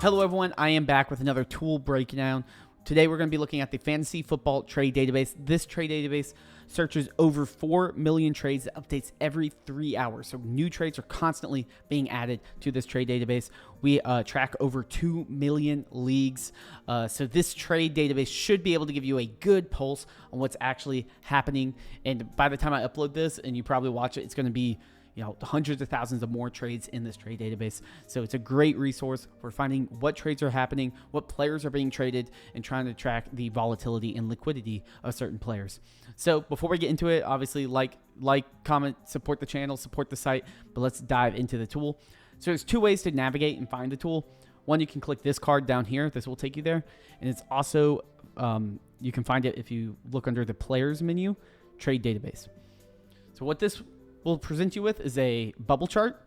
Hello everyone, I am back with another tool breakdown. Today we're going to be looking at the Fantasy Football Trade Database. This trade database searches over 4 million trades that updates every 3 hours. So new trades are constantly being added to this trade database. We track over 2 million leagues. So this trade database should be able to give you a good pulse on what's actually happening. And by the time I upload this and you probably watch it, it's going to be hundreds of thousands of more trades in this trade database. So it's a great resource for finding what trades are happening, what players are being traded, and trying to track the volatility and liquidity of certain players. So before we get into it, obviously like, comment, support the channel, support the site, but let's dive into the tool. So there's two ways to navigate and find the tool. One, you can click this card down here. This will take you there. And it's also, you can find it if you look under the players menu, trade database. So what this will present you with is a bubble chart,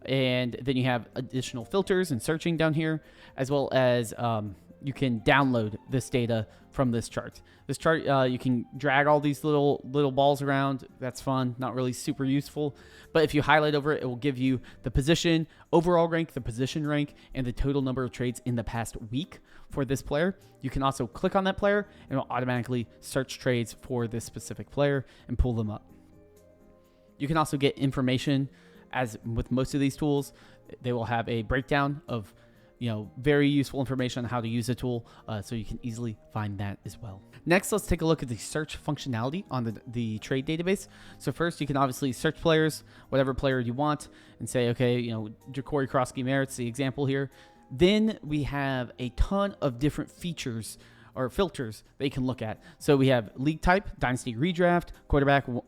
and then you have additional filters and searching down here, as well as you can download this data from this chart. This chart, you can drag all these little balls around. That's fun, not really super useful, but if you highlight over it, it will give you the position, overall rank, the position rank, and the total number of trades in the past week for this player. You can also click on that player and it will automatically search trades for this specific player and pull them up. You can also get information, as with most of these tools. They will have a breakdown of, very useful information on how to use the tool, so you can easily find that as well. Next, let's take a look at the search functionality on the trade database. So first, you can obviously search players, whatever player you want, and say, okay, Jacory Krosky Merritt's the example here. Then we have a ton of different features or filters that you can look at. So we have league type, dynasty redraft, quarterback, 1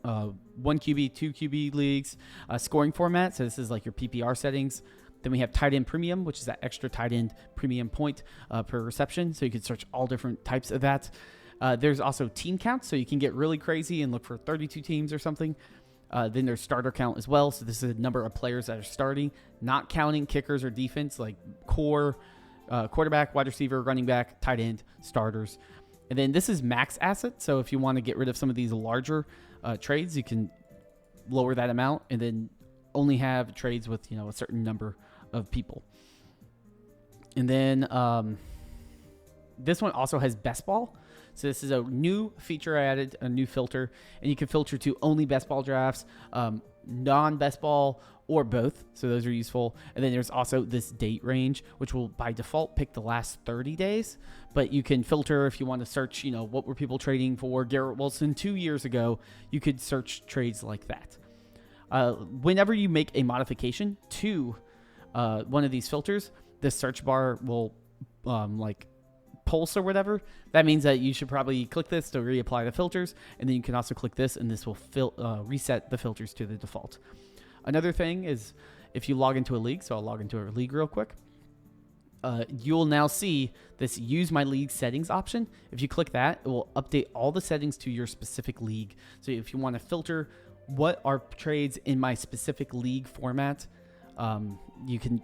QB, 2 QB leagues, scoring format. So this is like your PPR settings. Then we have tight end premium, which is that extra tight end premium point per reception. So you can search all different types of that. There's also team count. So you can get really crazy and look for 32 teams or something. Then there's starter count as well. So this is the number of players that are starting, not counting kickers or defense, like core, quarterback, wide receiver, running back, tight end, starters. And then this is max asset. So if you want to get rid of some of these larger trades, you can lower that amount and then only have trades with, a certain number of people. And then this one also has best ball. So this is a new feature I added, a new filter, and you can filter to only best ball drafts, non-best ball, or both. So those are useful. And then there's also this date range, which will by default pick the last 30 days. But you can filter if you want to search, what were people trading for Garrett Wilson 2 years ago. You could search trades like that. Whenever you make a modification to one of these filters, the search bar will pulse or whatever. That means that you should probably click this to reapply the filters, and then you can also click this and this will reset the filters to the default. Another thing is if you log into a league, so I'll log into a league real quick, you'll now see this use my league settings option. If you click that, it will update all the settings to your specific league. So if you want to filter what are trades in my specific league format, you can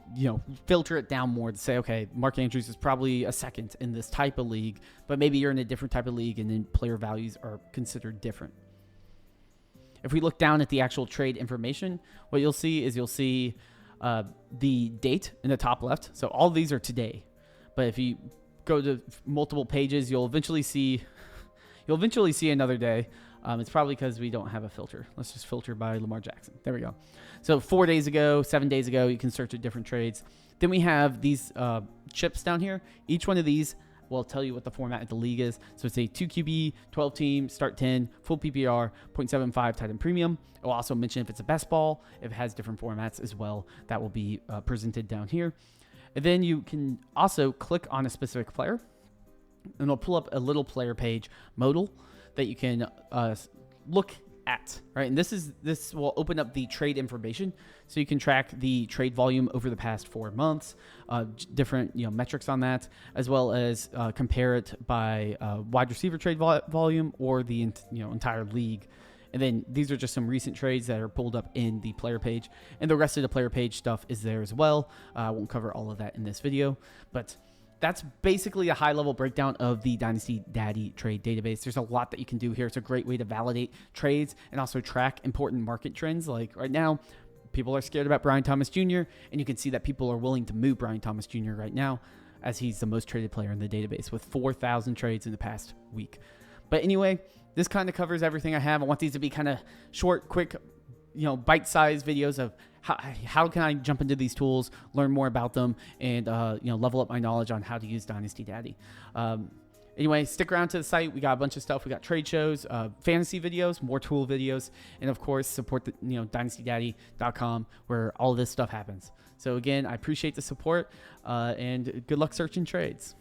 filter it down more to say, okay, Mark Andrews is probably a second in this type of league, but maybe you're in a different type of league and then player values are considered different. If we look down at the actual trade information, what you'll see is the date in the top left. So all of these are today, but if you go to multiple pages, you'll eventually see another day. It's probably because we don't have a filter. Let's just filter by Lamar Jackson. There we go. So 4 days ago, 7 days ago, you can search at different trades. Then we have these chips down here. Each one of these will tell you what the format of the league is. So it's a 2 QB, 12 team, start 10, full PPR, 0.75 tight end premium. It will also mention if it's a best ball, if it has different formats as well. That will be presented down here. And then you can also click on a specific player, and it'll pull up a little player page modal that you can look at, right? And this will open up the trade information, so you can track the trade volume over the past 4 months, different metrics on that, as well as compare it by wide receiver trade volume or the entire league. And then these are just some recent trades that are pulled up in the player page, and the rest of the player page stuff is there as well. I won't cover all of that in this video, but that's basically a high-level breakdown of the Dynasty Daddy trade database. There's a lot that you can do here. It's a great way to validate trades and also track important market trends. Like right now, people are scared about Brian Thomas Jr., and you can see that people are willing to move Brian Thomas Jr. right now, as he's the most traded player in the database with 4,000 trades in the past week. But anyway, this kind of covers everything I have. I want these to be kind of short, quick, bite-sized videos of how can I jump into these tools, learn more about them, and level up my knowledge on how to use Dynasty Daddy. Anyway, stick around to the site. We got a bunch of stuff. We got trade shows, fantasy videos, more tool videos, and of course, support the DynastyDaddy.com where all of this stuff happens. So again, I appreciate the support, and good luck searching trades.